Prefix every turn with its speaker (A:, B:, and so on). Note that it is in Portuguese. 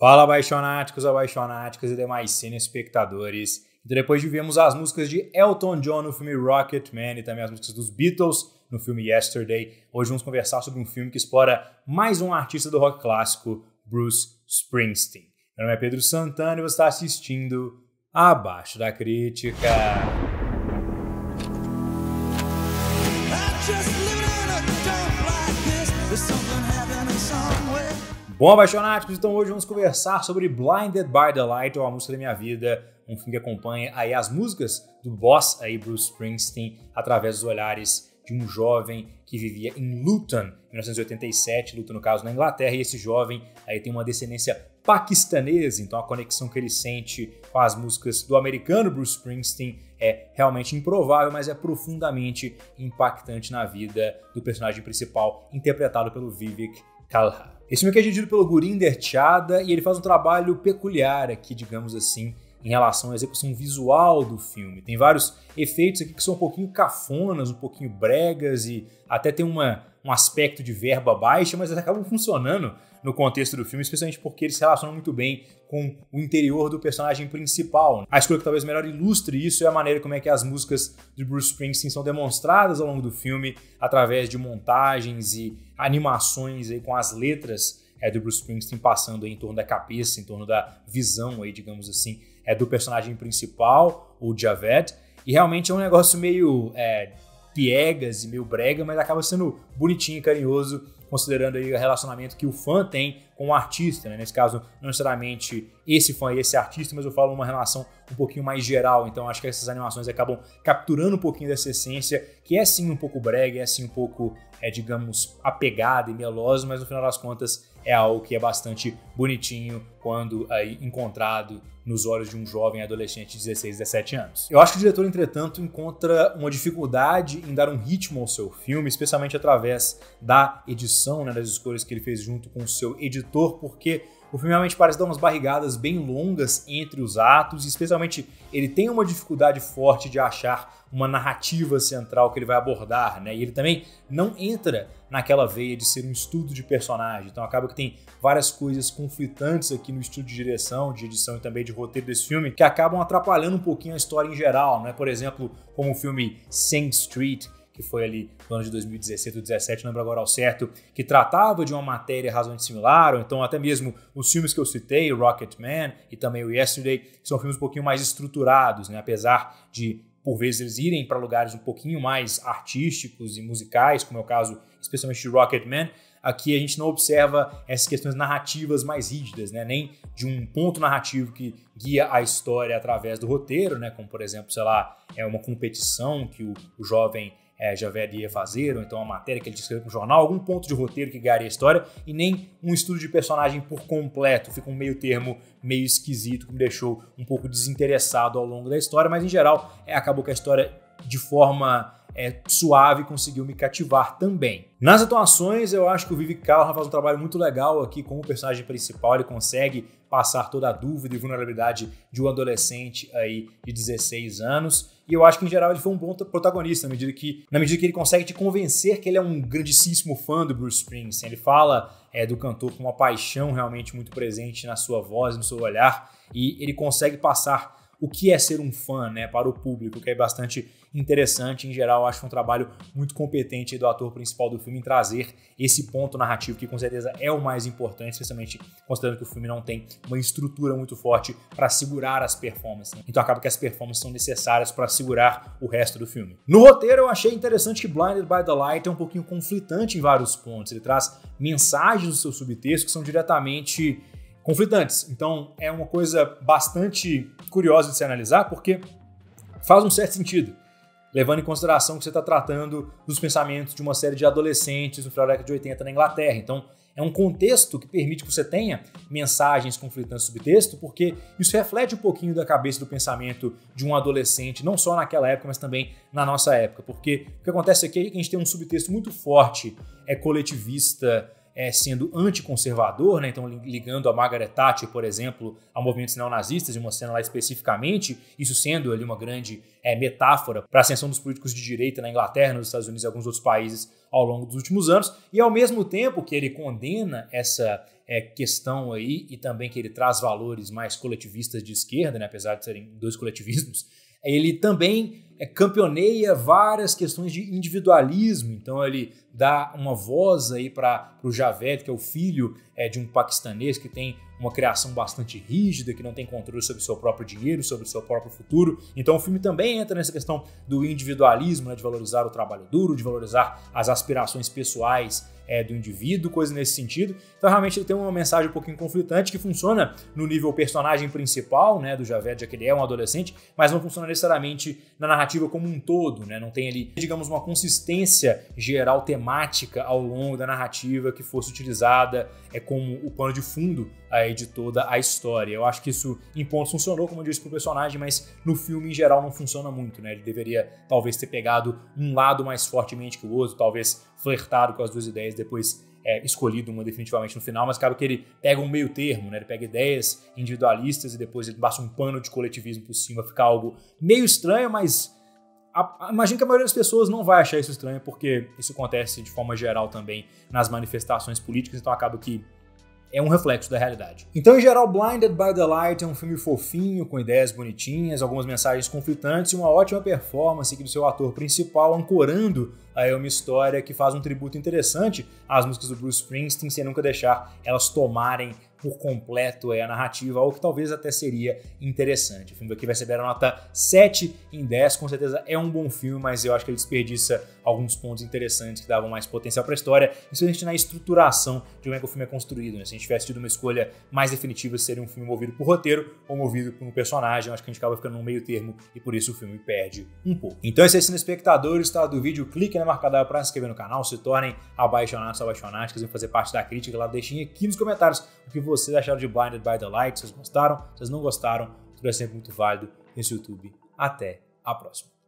A: Fala, apaixonáticos, apaixonáticas e demais cineespectadores. Então, depois de vermos as músicas de Elton John no filme Rocketman e também as músicas dos Beatles no filme Yesterday, hoje vamos conversar sobre um filme que explora mais um artista do rock clássico, Bruce Springsteen. Meu nome é Pedro Santana e você está assistindo Abaixo da Crítica. Bom, apaixonados, então hoje vamos conversar sobre Blinded by the Light, ou A Música da Minha Vida, um filme que acompanha aí as músicas do boss, aí Bruce Springsteen, através dos olhares de um jovem que vivia em Luton, em 1987, Luton no caso na Inglaterra, e esse jovem aí tem uma descendência paquistanesa, então a conexão que ele sente com as músicas do americano Bruce Springsteen é realmente improvável, mas é profundamente impactante na vida do personagem principal, interpretado pelo Vivek Khalilha. Esse filme aqui é dirigido pelo Gurinder Chadha e ele faz um trabalho peculiar aqui, digamos assim, em relação à execução visual do filme. Tem vários efeitos aqui que são um pouquinho cafonas, um pouquinho bregas e até tem um aspecto de verba baixa, mas eles acabam funcionando no contexto do filme, especialmente porque eles se relacionam muito bem com o interior do personagem principal. A escolha que talvez melhor ilustre isso é a maneira como é que as músicas de Bruce Springsteen são demonstradas ao longo do filme, através de montagens e animações aí com as letras do Bruce Springsteen passando aí em torno da cabeça, em torno da visão aí, digamos assim, do personagem principal, o Javed. E realmente é um negócio meio piegas e meio brega, mas acaba sendo bonitinho e carinhoso, considerando aí o relacionamento que o fã tem com o artista, né? Nesse caso, não necessariamente esse fã e esse artista, mas eu falo uma relação um pouquinho mais geral, então acho que essas animações acabam capturando um pouquinho dessa essência, que é sim um pouco brega, é sim um pouco, digamos, apegada e melosa, mas no final das contas é algo que é bastante bonitinho quando aí encontrado nos olhos de um jovem adolescente de 16, 17 anos. Eu acho que o diretor, entretanto, encontra uma dificuldade em dar um ritmo ao seu filme, especialmente através da edição, né, das escolhas que ele fez junto com o seu editor, porque o filme realmente parece dar umas barrigadas bem longas entre os atos, e especialmente ele tem uma dificuldade forte de achar uma narrativa central que ele vai abordar, né? E ele também não entra naquela veia de ser um estudo de personagem, então acaba que tem várias coisas conflitantes aqui no estudo de direção, de edição e também de roteiro desse filme, que acabam atrapalhando um pouquinho a história em geral, né? Por exemplo, como o filme Sing Street, que foi ali no ano de 2016 ou 2017, não lembro agora ao certo, que tratava de uma matéria razoavelmente similar, ou então até mesmo os filmes que eu citei, o Rocketman e também o Yesterday, que são filmes um pouquinho mais estruturados, né? Apesar de, por vezes, eles irem para lugares um pouquinho mais artísticos e musicais, como é o caso especialmente de Rocketman, aqui a gente não observa essas questões narrativas mais rígidas, né? Nem de um ponto narrativo que guia a história através do roteiro, né? Como, por exemplo, sei lá, uma competição que o jovem Javed ia fazer, ou então uma matéria que ele escreveu para o jornal, algum ponto de roteiro que guiaria a história, e nem um estudo de personagem por completo. Fica um meio termo meio esquisito, que me deixou um pouco desinteressado ao longo da história, mas em geral acabou que a história, de forma suave, conseguiu me cativar também. Nas atuações, eu acho que o Vivek Khalilha faz um trabalho muito legal aqui como personagem principal. Ele consegue passar toda a dúvida e vulnerabilidade de um adolescente aí de 16 anos. E eu acho que, em geral, ele foi um bom protagonista, na medida que ele consegue te convencer que ele é um grandíssimo fã do Bruce Springsteen. Ele fala do cantor com uma paixão realmente muito presente na sua voz, no seu olhar, e ele consegue passar o que é ser um fã, né, para o público, que é bastante interessante. Em geral, eu acho que é um trabalho muito competente do ator principal do filme em trazer esse ponto narrativo, que com certeza é o mais importante, especialmente considerando que o filme não tem uma estrutura muito forte para segurar as performances, né? Então acaba que as performances são necessárias para segurar o resto do filme. No roteiro, eu achei interessante que Blinded by the Light é um pouquinho conflitante em vários pontos. Ele traz mensagens do seu subtexto que são diretamente conflitantes. Então é uma coisa bastante curiosa de se analisar, porque faz um certo sentido, levando em consideração que você está tratando dos pensamentos de uma série de adolescentes no final da década de 80 na Inglaterra. Então é um contexto que permite que você tenha mensagens conflitantes no subtexto, porque isso reflete um pouquinho da cabeça do pensamento de um adolescente, não só naquela época, mas também na nossa época. Porque o que acontece aqui é que a gente tem um subtexto muito forte, coletivista, sendo anticonservador, né? Então ligando a Margaret Thatcher, por exemplo, a movimentos neonazistas, em uma cena lá especificamente, isso sendo ali uma grande metáfora para a ascensão dos políticos de direita na Inglaterra, nos Estados Unidos e alguns outros países ao longo dos últimos anos, e ao mesmo tempo que ele condena essa questão aí, e também que ele traz valores mais coletivistas de esquerda, né, apesar de serem dois coletivismos, ele também campeoneia várias questões de individualismo. Então ele dá uma voz aí para o Javed, que é o filho de um paquistanês que tem uma criação bastante rígida, que não tem controle sobre o seu próprio dinheiro, sobre o seu próprio futuro. Então o filme também entra nessa questão do individualismo, né, de valorizar o trabalho duro, de valorizar as aspirações pessoais do indivíduo, coisa nesse sentido. Então realmente ele tem uma mensagem um pouquinho conflitante que funciona no nível personagem principal, né, do Javed, já que ele é um adolescente, mas não funciona necessariamente na narrativa como um todo, né? Não tem ali, digamos, uma consistência geral temática ao longo da narrativa que fosse utilizada como o pano de fundo aí de toda a história. Eu acho que isso em pontos funcionou, como eu disse, pro personagem, mas no filme em geral não funciona muito, né? Ele deveria talvez ter pegado um lado mais fortemente que o outro, talvez flertado com as duas ideias, depois escolhido uma definitivamente no final, mas acaba que ele pega um meio termo, né? Ele pega ideias individualistas e depois ele passa um pano de coletivismo por cima, fica algo meio estranho, mas imagino que a maioria das pessoas não vai achar isso estranho, porque isso acontece de forma geral também nas manifestações políticas, então acaba que é um reflexo da realidade. Então, em geral, Blinded by the Light é um filme fofinho, com ideias bonitinhas, algumas mensagens conflitantes e uma ótima performance aqui do seu ator principal, ancorando aí uma história que faz um tributo interessante às músicas do Bruce Springsteen, sem nunca deixar elas tomarem por completo a narrativa, algo que talvez até seria interessante. O filme aqui vai receber a nota 7 em 10, com certeza é um bom filme, mas eu acho que ele desperdiça alguns pontos interessantes que davam mais potencial para a história, principalmente na estruturação de como é que o filme é construído, né? Se a gente tivesse tido uma escolha mais definitiva, seria um filme movido por roteiro ou movido por um personagem, eu acho que a gente acaba ficando no meio termo e por isso o filme perde um pouco. Então, esse é isso, espectadores, tá, do vídeo, clique na marca para se inscrever no canal, se tornem apaixonados ou apaixonadas, quiserem fazer parte da crítica lá, deixem aqui nos comentários o que vocês acharam de Blinded by the Light, se vocês gostaram, se vocês não gostaram, tudo é sempre muito válido nesse YouTube. Até a próxima.